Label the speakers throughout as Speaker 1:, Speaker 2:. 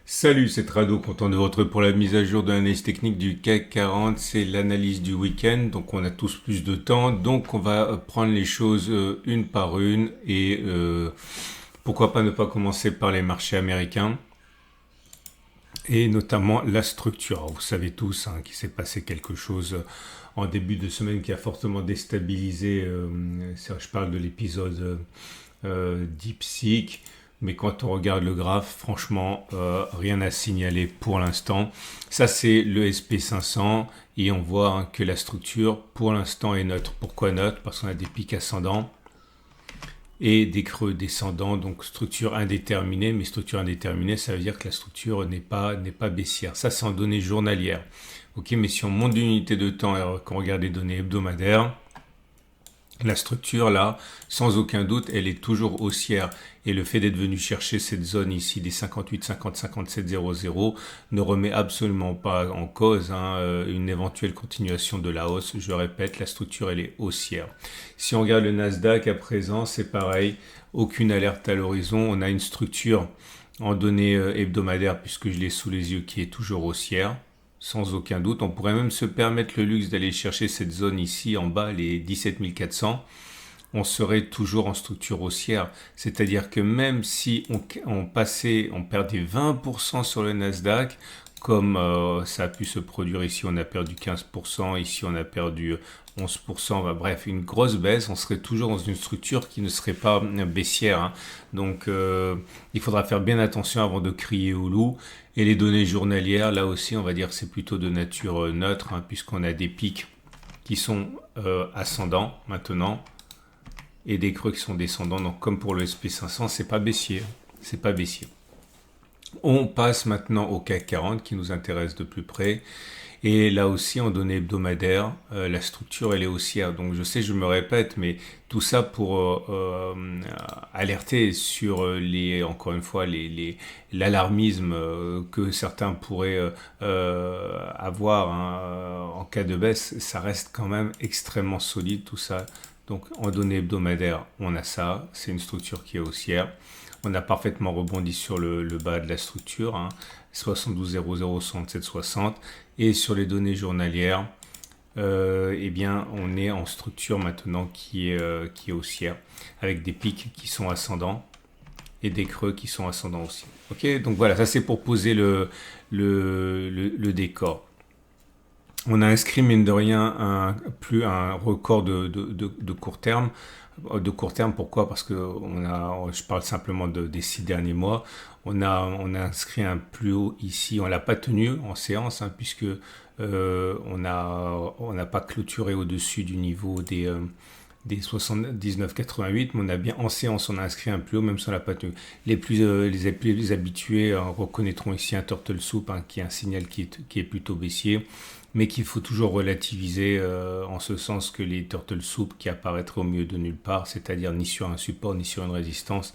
Speaker 1: Salut, c'est Trado, content de vous retrouver pour la mise à jour de l'analyse technique du CAC 40. C'est l'analyse du week-end, donc on a tous plus de temps. Donc on va prendre les choses une par une et pourquoi pas ne pas commencer par les marchés américains et notamment la structure. Alors, vous savez tous qu'il s'est passé quelque chose en début de semaine qui a fortement déstabilisé, je parle de l'épisode DeepSeek. Mais quand on regarde le graphe, franchement, rien à signaler pour l'instant. Ça, c'est le SP500 et on voit que la structure, pour l'instant, est neutre. Pourquoi neutre? Parce qu'on a des pics ascendants et des creux descendants, donc structure indéterminée. Mais structure indéterminée, ça veut dire que la structure n'est pas baissière. Ça, c'est en données journalières. Ok, mais si on monte d'une unité de temps et qu'on regarde les données hebdomadaires, la structure là, sans aucun doute, elle est toujours haussière. Et le fait d'être venu chercher cette zone ici des 58, 50, 57, 00 ne remet absolument pas en cause une éventuelle continuation de la hausse. Je répète, la structure elle est haussière. Si on regarde le Nasdaq à présent, c'est pareil. Aucune alerte à l'horizon. On a une structure en données hebdomadaires puisque je l'ai sous les yeux qui est toujours haussière. Sans aucun doute, on pourrait même se permettre le luxe d'aller chercher cette zone ici en bas, les 17 400. On serait toujours en structure haussière. C'est-à-dire que même si on perdait 20% sur le Nasdaq, comme ça a pu se produire ici, on a perdu 15%, ici on a perdu 11%, bref, une grosse baisse, on serait toujours dans une structure qui ne serait pas baissière. Donc il faudra faire bien attention avant de crier au loup. Et les données journalières, là aussi, on va dire que c'est plutôt de nature neutre, puisqu'on a des pics qui sont ascendants maintenant et des creux qui sont descendants. Donc comme pour le SP500, c'est pas baissier. C'est pas baissier. On passe maintenant au CAC 40 qui nous intéresse de plus près. Et là aussi, en données hebdomadaires, la structure, elle est haussière. Donc je sais, je me répète, mais tout ça pour alerter sur encore une fois, l'alarmisme que certains pourraient avoir en cas de baisse. Ça reste quand même extrêmement solide tout ça. Donc en données hebdomadaires, on a ça. C'est une structure qui est haussière. On a parfaitement rebondi sur le bas de la structure, 72,00, 67,60. Et sur les données journalières, eh bien, on est en structure maintenant qui est haussière, avec des pics qui sont ascendants et des creux qui sont ascendants aussi. Ok, donc voilà, ça c'est pour poser le décor. On a inscrit, mine de rien, un record de court terme. De court terme, pourquoi? Parce que je parle simplement des 6 derniers mois. On a inscrit un plus haut ici. On l'a pas tenu en séance, puisque on n'a pas clôturé au-dessus du niveau des 79,88, mais on a bien en séance, on a inscrit un plus haut, même si on l'a pas tenu. Les plus habitués reconnaîtront ici un turtle soup, qui est un signal qui est plutôt baissier, mais qu'il faut toujours relativiser en ce sens que les turtle soup qui apparaîtraient au milieu de nulle part, c'est-à-dire ni sur un support ni sur une résistance,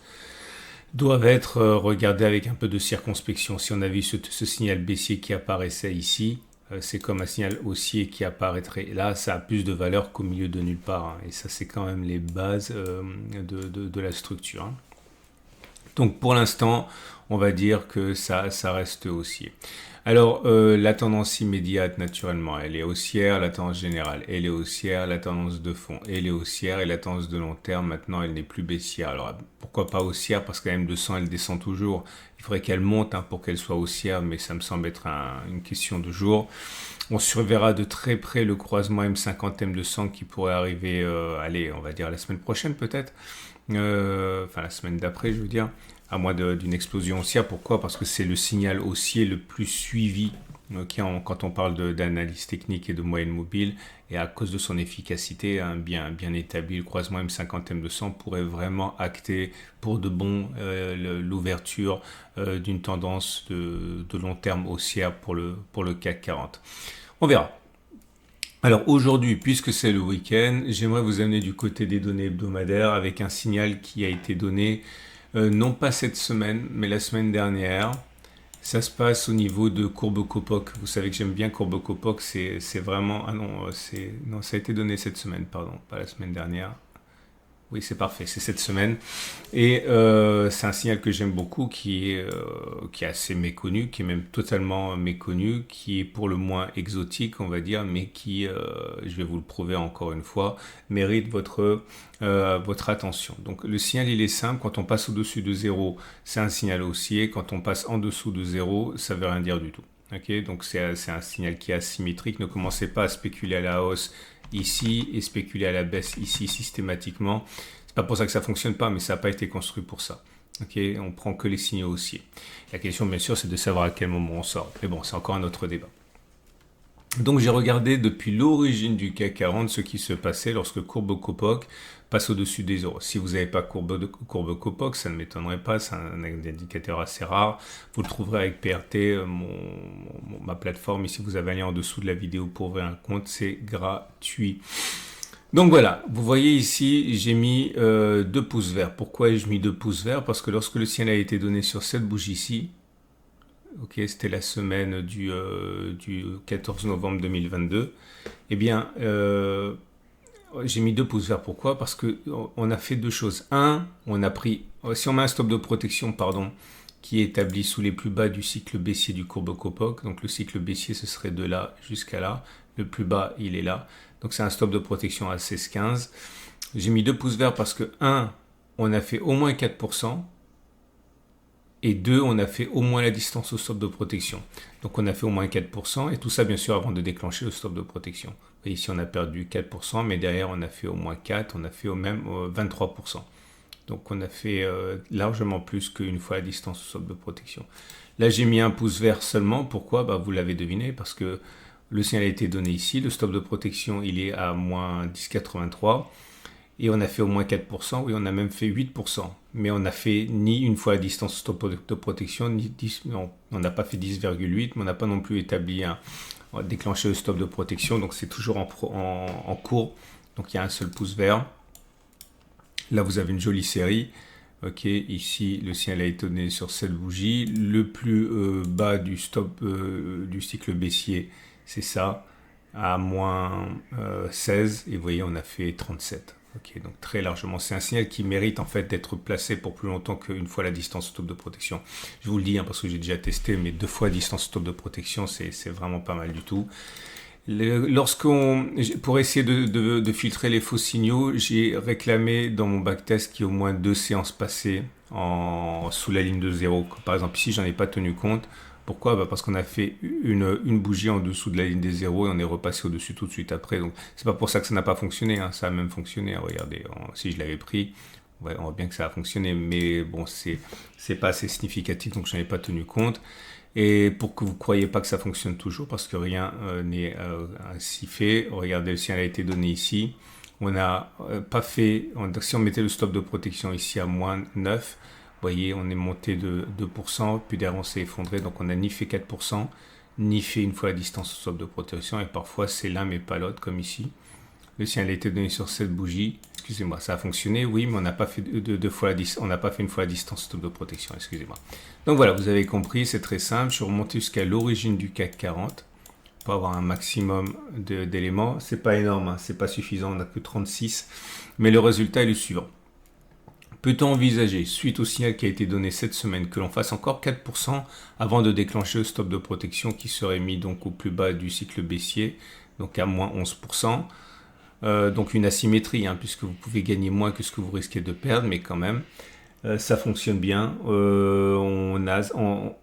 Speaker 1: doivent être regardés avec un peu de circonspection. Si on avait eu ce signal baissier qui apparaissait ici, c'est comme un signal haussier qui apparaîtrait. Là, ça a plus de valeur qu'au milieu de nulle part. Et ça, c'est quand même les bases de la structure. Donc, pour l'instant, on va dire que ça reste haussier. Alors, la tendance immédiate, naturellement, elle est haussière. La tendance générale, elle est haussière. La tendance de fond, elle est haussière. Et la tendance de long terme, maintenant, elle n'est plus baissière. Alors, pourquoi pas haussière? Parce qu'à M200, elle descend toujours. Il faudrait qu'elle monte pour qu'elle soit haussière, mais ça me semble être une question de jour. On surveillera de très près le croisement M50, M200 qui pourrait arriver, on va dire la semaine prochaine peut-être. Enfin, la semaine d'après, je veux dire. À moins d'une explosion haussière. Pourquoi? Parce que c'est le signal haussier le plus suivi quand on parle d'analyse technique et de moyenne mobile, et à cause de son efficacité bien établie, le croisement M50 M200 pourrait vraiment acter pour de bon l'ouverture d'une tendance de long terme haussière pour le CAC 40. On verra. Alors aujourd'hui, puisque c'est le week-end, j'aimerais vous amener du côté des données hebdomadaires avec un signal qui a été donné non pas cette semaine, mais la semaine dernière. Ça se passe au niveau de Courbe-Copoc. Vous savez que j'aime bien Courbe-Copoc, c'est vraiment... Ah non, ça a été donné cette semaine, pardon, pas la semaine dernière. Oui, c'est parfait, c'est cette semaine. Et c'est un signal que j'aime beaucoup, qui est assez méconnu, qui est même totalement méconnu, qui est pour le moins exotique, on va dire, mais qui, je vais vous le prouver encore une fois, mérite votre attention. Donc le signal, il est simple. Quand on passe au-dessus de 0, c'est un signal haussier. Quand on passe en dessous de 0, ça ne veut rien dire du tout. Okay, donc c'est un signal qui est asymétrique. Ne commencez pas à spéculer à la hausse ici et spéculer à la baisse ici systématiquement. C'est pas pour ça que ça fonctionne pas, mais ça n'a pas été construit pour ça. Okay, on prend que les signaux haussiers. La question, bien sûr, c'est de savoir à quel moment on sort. Mais bon, c'est encore un autre débat. Donc j'ai regardé depuis l'origine du CAC 40 ce qui se passait lorsque courbe Kopoch passe au-dessus des euros. Si vous n'avez pas courbe Kopoch, ça ne m'étonnerait pas, c'est un indicateur assez rare. Vous le trouverez avec PRT, ma plateforme. Ici, vous avez un lien en dessous de la vidéo pour ouvrir un compte, c'est gratuit. Donc voilà, vous voyez ici, j'ai mis 2 pouces verts. Pourquoi ai-je mis 2 pouces verts? Parce que lorsque le signal a été donné sur cette bougie-ci, ok, c'était la semaine du 14 novembre 2022. Eh bien, j'ai mis 2 pouces verts. Pourquoi? Parce qu'on a fait 2 choses. Un, on a pris, si on met un stop de protection, pardon, qui est établi sous les plus bas du cycle baissier du courbe Kopoch. Donc le cycle baissier, ce serait de là jusqu'à là. Le plus bas, il est là. Donc c'est un stop de protection à 16,15. J'ai mis 2 pouces verts parce que 1, on a fait au moins 4%. Et 2, on a fait au moins la distance au stop de protection. Donc on a fait au moins 4%. Et tout ça, bien sûr, avant de déclencher le stop de protection. Vous voyez, ici, on a perdu 4%. Mais derrière, on a fait au moins 4. On a fait au même 23%. Donc on a fait largement plus qu'une fois la distance au stop de protection. Là, j'ai mis 1 pouce vert seulement. Pourquoi? Vous l'avez deviné, parce que le signal a été donné ici. Le stop de protection, il est à moins 10,83. Et on a fait au moins 4%. Oui, on a même fait 8%. Mais on n'a fait ni une fois la distance stop de protection, ni 10, non, on n'a pas fait 10,8, mais on n'a pas non plus établi déclenché le stop de protection. Donc c'est toujours en cours. Donc il y a un seul pouce vert. Là, vous avez une jolie série. Ok, ici, le signal a été donné sur cette bougie. Le plus bas du stop du cycle baissier, c'est ça, à moins 16. Et vous voyez, on a fait 37. Ok, donc très largement. C'est un signal qui mérite en fait d'être placé pour plus longtemps qu'une fois la distance stop de protection. Je vous le dis parce que j'ai déjà testé, mais 2 fois distance stop de protection, c'est vraiment pas mal du tout. Pour essayer de filtrer les faux signaux, j'ai réclamé dans mon backtest qu'il y ait au moins 2 séances passées sous la ligne de 0. Par exemple, ici, j'en ai pas tenu compte. Pourquoi? Parce qu'on a fait une bougie en dessous de la ligne des 0 et on est repassé au-dessus tout de suite après. Donc, c'est pas pour ça que ça n'a pas fonctionné. Ça a même fonctionné. Regardez, si je l'avais pris, on voit bien que ça a fonctionné. Mais bon, c'est pas assez significatif, donc je n'en ai pas tenu compte. Et pour que vous ne croyez pas que ça fonctionne toujours, parce que rien n'est ainsi fait, regardez, le signal a été donné ici. On n'a pas fait, si on mettait le stop de protection ici à moins 9, vous voyez, on est monté de 2%, puis derrière on s'est effondré, donc on n'a ni fait 4%, ni fait une fois la distance au stop de protection, et parfois c'est l'un mais pas l'autre, comme ici. Le signal a été donné sur cette bougie. Excusez-moi, ça a fonctionné, oui, mais on n'a pas fait on n'a pas fait une fois la distance stop de protection, excusez-moi. Donc voilà, vous avez compris, c'est très simple. Je suis remonté jusqu'à l'origine du CAC 40 pour avoir un maximum d'éléments. C'est pas énorme, c'est pas suffisant, on n'a que 36, mais le résultat est le suivant. Peut-on envisager, suite au signal qui a été donné cette semaine, que l'on fasse encore 4% avant de déclencher le stop de protection qui serait mis donc au plus bas du cycle baissier, donc à moins 11%. Donc une asymétrie, puisque vous pouvez gagner moins que ce que vous risquez de perdre, mais quand même, ça fonctionne bien.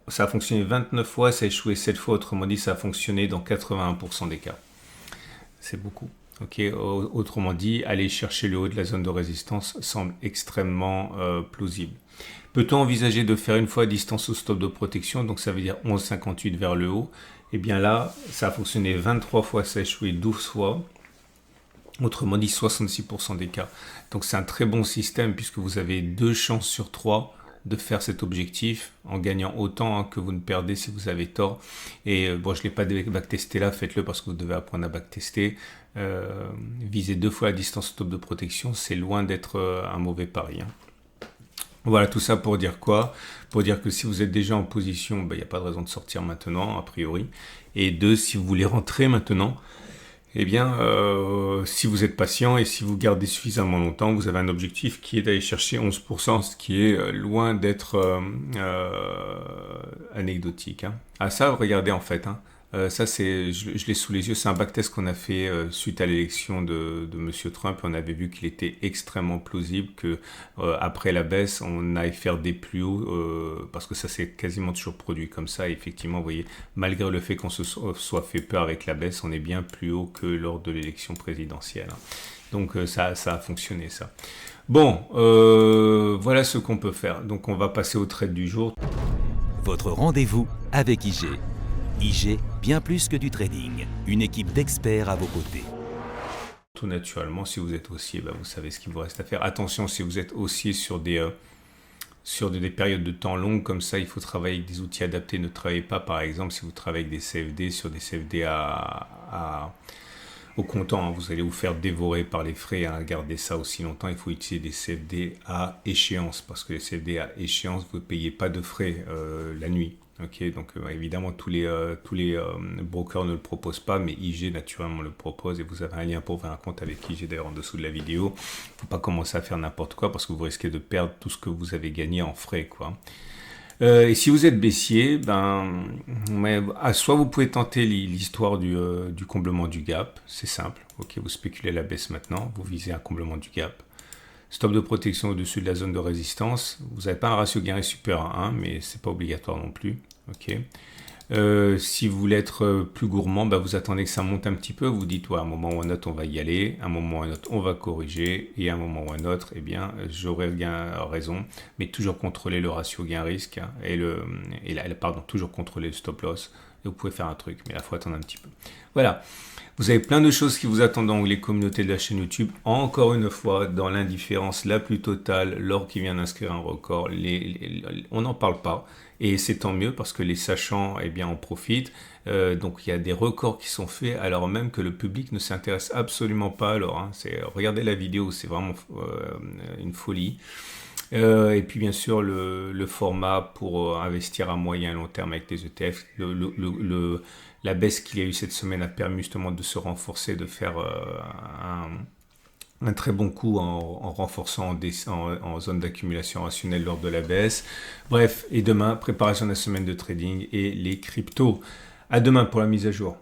Speaker 1: Ça a fonctionné 29 fois, ça a échoué 7 fois, autrement dit, ça a fonctionné dans 81% des cas. C'est beaucoup. Okay. Autrement dit, aller chercher le haut de la zone de résistance semble extrêmement plausible. Peut-on envisager de faire une fois distance au stop de protection, donc ça veut dire 11,58 vers le haut? Eh bien là, ça a fonctionné 23 fois, ça a échoué 12 fois. Autrement dit, 66% des cas. Donc c'est un très bon système puisque vous avez 2 chances sur 3 de faire cet objectif en gagnant autant que vous ne perdez si vous avez tort. Et bon, je ne l'ai pas backtesté là, faites-le parce que vous devez apprendre à backtester. Viser 2 fois la distance stop de protection, c'est loin d'être un mauvais pari. Voilà, tout ça pour dire quoi? Pour dire que si vous êtes déjà en position, il n'y a pas de raison de sortir maintenant, a priori. Et 2, si vous voulez rentrer maintenant, Eh bien, si vous êtes patient et si vous gardez suffisamment longtemps, vous avez un objectif qui est d'aller chercher 11%, ce qui est loin d'être anecdotique. Hein. Ah ça, regardez en fait, hein. Ça, je l'ai sous les yeux, c'est un backtest qu'on a fait suite à l'élection de Monsieur Trump. On avait vu qu'il était extrêmement plausible que après la baisse, on aille faire des plus hauts, parce que ça s'est quasiment toujours produit comme ça. Et effectivement, vous voyez, malgré le fait qu'on se soit fait peur avec la baisse, on est bien plus haut que lors de l'élection présidentielle. Hein. Donc ça a fonctionné ça. Bon, voilà ce qu'on peut faire. Donc on va passer au trade du jour.
Speaker 2: Votre rendez-vous avec IG. IG, bien plus que du trading, une équipe d'experts à vos côtés.
Speaker 1: Tout naturellement, si vous êtes haussier, vous savez ce qu'il vous reste à faire. Attention, si vous êtes haussier sur des périodes de temps longues comme ça, il faut travailler avec des outils adaptés. Ne travaillez pas, par exemple, si vous travaillez avec des CFD, sur des CFD au comptant, hein, vous allez vous faire dévorer par les frais. Hein, garder ça aussi longtemps, il faut utiliser des CFD à échéance, parce que les CFD à échéance, vous ne payez pas de frais la nuit. Ok, donc évidemment tous les brokers ne le proposent pas, mais IG naturellement le propose et vous avez un lien pour ouvrir un compte avec IG d'ailleurs en dessous de la vidéo. Il ne faut pas commencer à faire n'importe quoi parce que vous risquez de perdre tout ce que vous avez gagné en frais, quoi. Et si vous êtes baissier, soit vous pouvez tenter l'histoire du comblement du gap, c'est simple. Ok, vous spéculez la baisse maintenant, vous visez un comblement du gap. Stop de protection au-dessus de la zone de résistance. Vous n'avez pas un ratio gain supérieur à 1, mais ce n'est pas obligatoire non plus. Okay. Si vous voulez être plus gourmand, vous attendez que ça monte un petit peu. Vous dites, à un moment ou un autre, on va y aller. À un moment ou un autre, on va corriger. Et à un moment ou un autre, j'aurai raison. Mais toujours contrôler le ratio gain-risque. Hein, toujours contrôler le stop-loss. Et vous pouvez faire un truc, mais là, il faut attendre un petit peu. Voilà. Vous avez plein de choses qui vous attendent dans l'onglet communauté de la chaîne YouTube. Encore une fois, dans l'indifférence la plus totale, l'or qui vient d'inscrire un record, on n'en parle pas. Et c'est tant mieux parce que les sachants, en profitent. Donc il y a des records qui sont faits alors même que le public ne s'intéresse absolument pas à l'or. Hein. Regardez la vidéo, c'est vraiment une folie. Et puis bien sûr le format pour investir à moyen et long terme avec des ETF. La baisse qu'il y a eu cette semaine a permis justement de se renforcer, de faire un très bon coup en renforçant en zone d'accumulation rationnelle lors de la baisse. Bref, et demain, préparation de la semaine de trading et les cryptos. À demain pour la mise à jour.